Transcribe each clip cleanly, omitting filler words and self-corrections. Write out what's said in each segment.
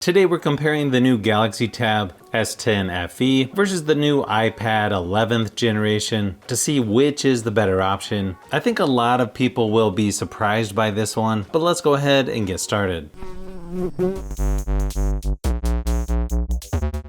Today we're comparing the new Galaxy Tab S10 FE versus the new iPad 11th generation to see which is the better option. I think a lot of people will be surprised by this one, but let's go ahead and get started.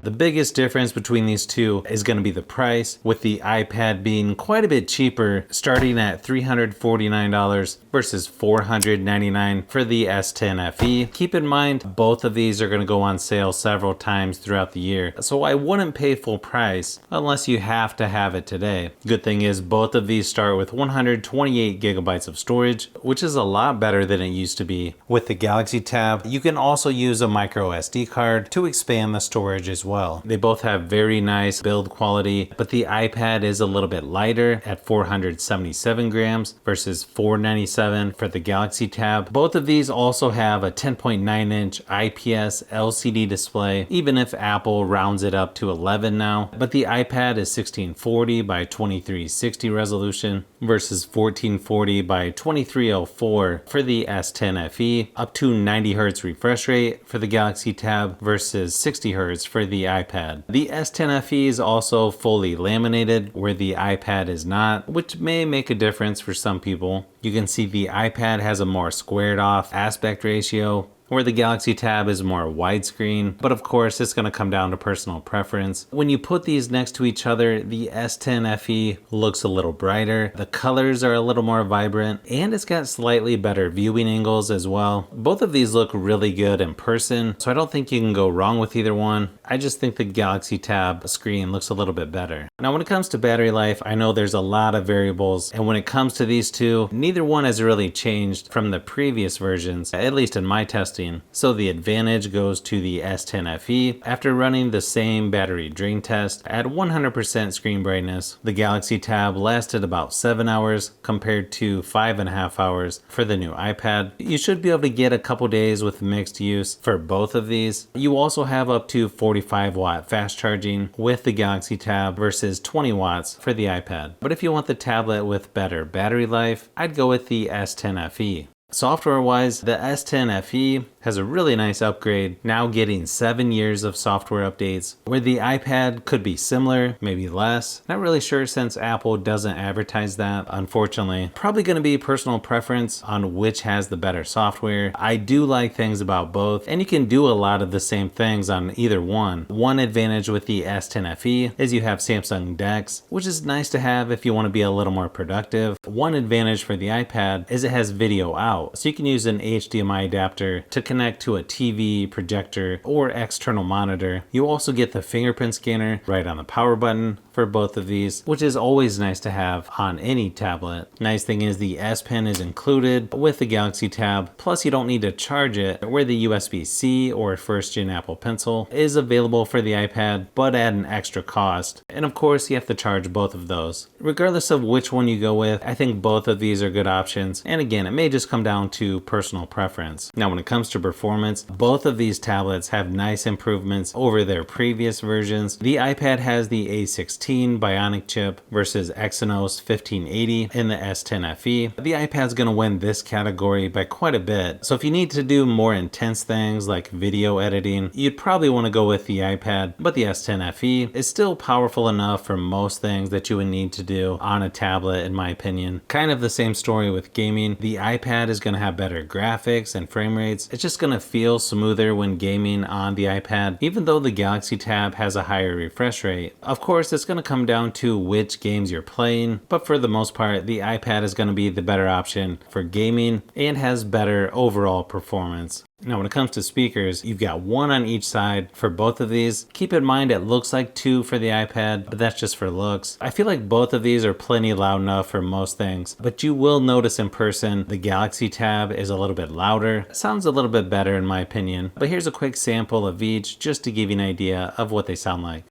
The biggest difference between these two is going to be the price, with the iPad being quite a bit cheaper, starting at $349 versus $499 for the S10 FE. Keep in mind, both of these are going to go on sale several times throughout the year, so I wouldn't pay full price unless you have to have it today. Good thing is both of these start with 128 gigabytes of storage, which is a lot better than it used to be. With the Galaxy Tab, you can also use a micro SD card to expand the storage as well. They both have very nice build quality, but the iPad is a little bit lighter at 477 grams versus 497 for the Galaxy Tab. Both of these also have a 10.9-inch IPS LCD display, even if Apple rounds it up to 11 now. But the iPad is 1640 by 2360 resolution versus 1440 by 2304 for the S10 FE, up to 90 Hz refresh rate for the Galaxy Tab versus 60 Hz for the iPad. The S10 FE is also fully laminated, where the iPad is not, which may make a difference for some people. You can see the iPad has a more squared off aspect ratio, where the Galaxy Tab is more widescreen, but of course it's going to come down to personal preference. When you put these next to each other, the S10 FE looks a little brighter, the colors are a little more vibrant, and it's got slightly better viewing angles as well. Both of these look really good in person, so I don't think you can go wrong with either one. I just think the Galaxy Tab screen looks a little bit better. Now when it comes to battery life, I know there's a lot of variables, and when it comes to these two, neither one has really changed from the previous versions, at least in my testing. So the advantage goes to the S10 FE. After running the same battery drain test at 100% screen brightness, the Galaxy Tab lasted about 7 hours compared to 5.5 hours for the new iPad. You should be able to get a couple days with mixed use for both of these. You also have up to 45 watt fast charging with the Galaxy Tab versus 20 watts for the iPad. But if you want the tablet with better battery life, I'd go with the S10 FE. Software-wise, the S10 FE has a really nice upgrade, now getting 7 years of software updates, where the iPad could be similar, maybe less. Not really sure since Apple doesn't advertise that, unfortunately. Probably going to be personal preference on which has the better software. I do like things about both, and you can do a lot of the same things on either one. One advantage with the S10 FE is you have Samsung DeX, which is nice to have if you want to be a little more productive. One advantage for the iPad is it has video out, so you can use an HDMI adapter to connect to a TV, projector, or external monitor. You also get the fingerprint scanner right on the power button for both of these, which is always nice to have on any tablet. Nice thing is the S Pen is included with the Galaxy Tab, plus you don't need to charge it, where the USB-C or first gen Apple Pencil is available for the iPad, but at an extra cost. And of course you have to charge both of those. Regardless of which one you go with, I think both of these are good options, and again, it may just come down to personal preference. Now when it comes to performance, both of these tablets have nice improvements over their previous versions. The iPad has the A16 Bionic chip versus Exynos 1580 in the S10 FE. The iPad's going to win this category by quite a bit, so if you need to do more intense things like video editing, you'd probably want to go with the iPad, but the S10 FE is still powerful enough for most things that you would need to do on a tablet, in my opinion. Kind of the same story with gaming. The iPad is going to have better graphics and frame rates. It's just going to feel smoother when gaming on the iPad, even though the Galaxy Tab has a higher refresh rate. Of course, it's going to come down to which games you're playing, but for the most part, the iPad is going to be the better option for gaming and has better overall performance. Now when it comes to speakers, you've got one on each side for both of these. Keep in mind it looks like two for the iPad, but that's just for looks. I feel like both of these are plenty loud enough for most things, but you will notice in person the Galaxy Tab is a little bit louder. Sounds a little bit better in my opinion, but here's a quick sample of each just to give you an idea of what they sound like.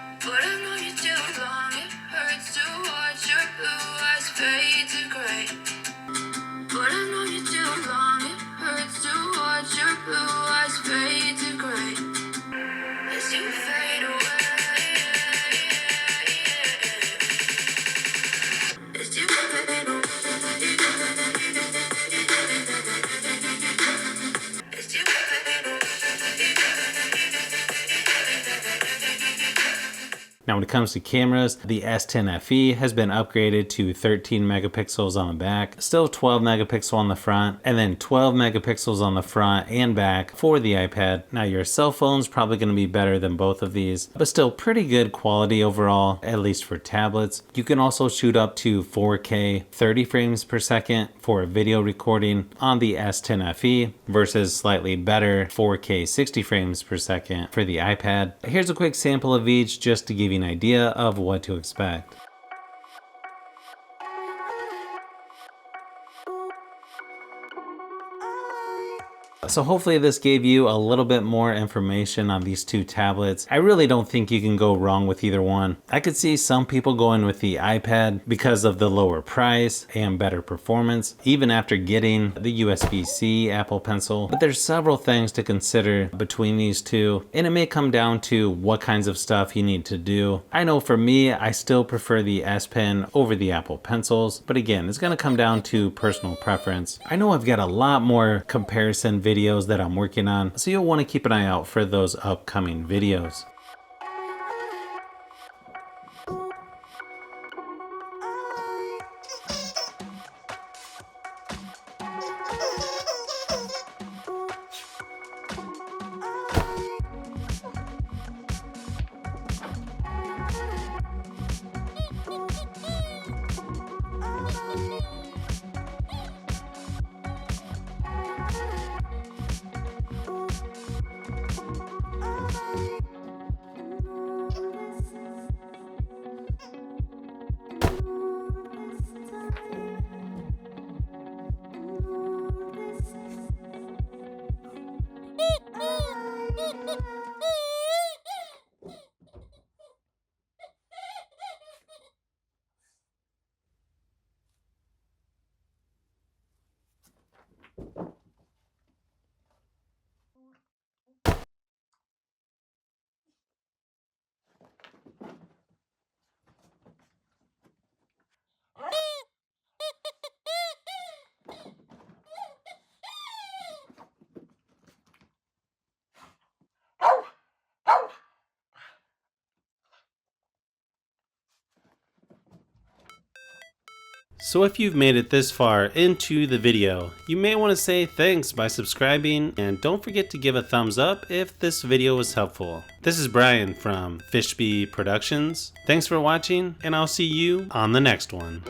Now when it comes to cameras, the S10 FE has been upgraded to 13 megapixels on the back, still 12 megapixel on the front, and then 12 megapixels on the front and back for the iPad. Now your cell phone's probably going to be better than both of these, but still pretty good quality overall, at least for tablets. You can also shoot up to 4K 30 frames per second for video recording on the S10 FE versus slightly better 4K 60 frames per second for the iPad. Here's a quick sample of each just to give you an idea of what to expect. So hopefully this gave you a little bit more information on these two tablets. I really don't think you can go wrong with either one. I could see some people going with the iPad because of the lower price and better performance, even after getting the USB-C Apple Pencil. But there's several things to consider between these two, and it may come down to what kinds of stuff you need to do. I know for me, I still prefer the S Pen over the Apple Pencils, but again, it's gonna come down to personal preference. I know I've got a lot more comparison videos that I'm working on, so you'll want to keep an eye out for those upcoming videos. So if you've made it this far into the video, you may want to say thanks by subscribing, and don't forget to give a thumbs up if this video was helpful. This is Brian from Fishbee Productions. Thanks for watching, and I'll see you on the next one.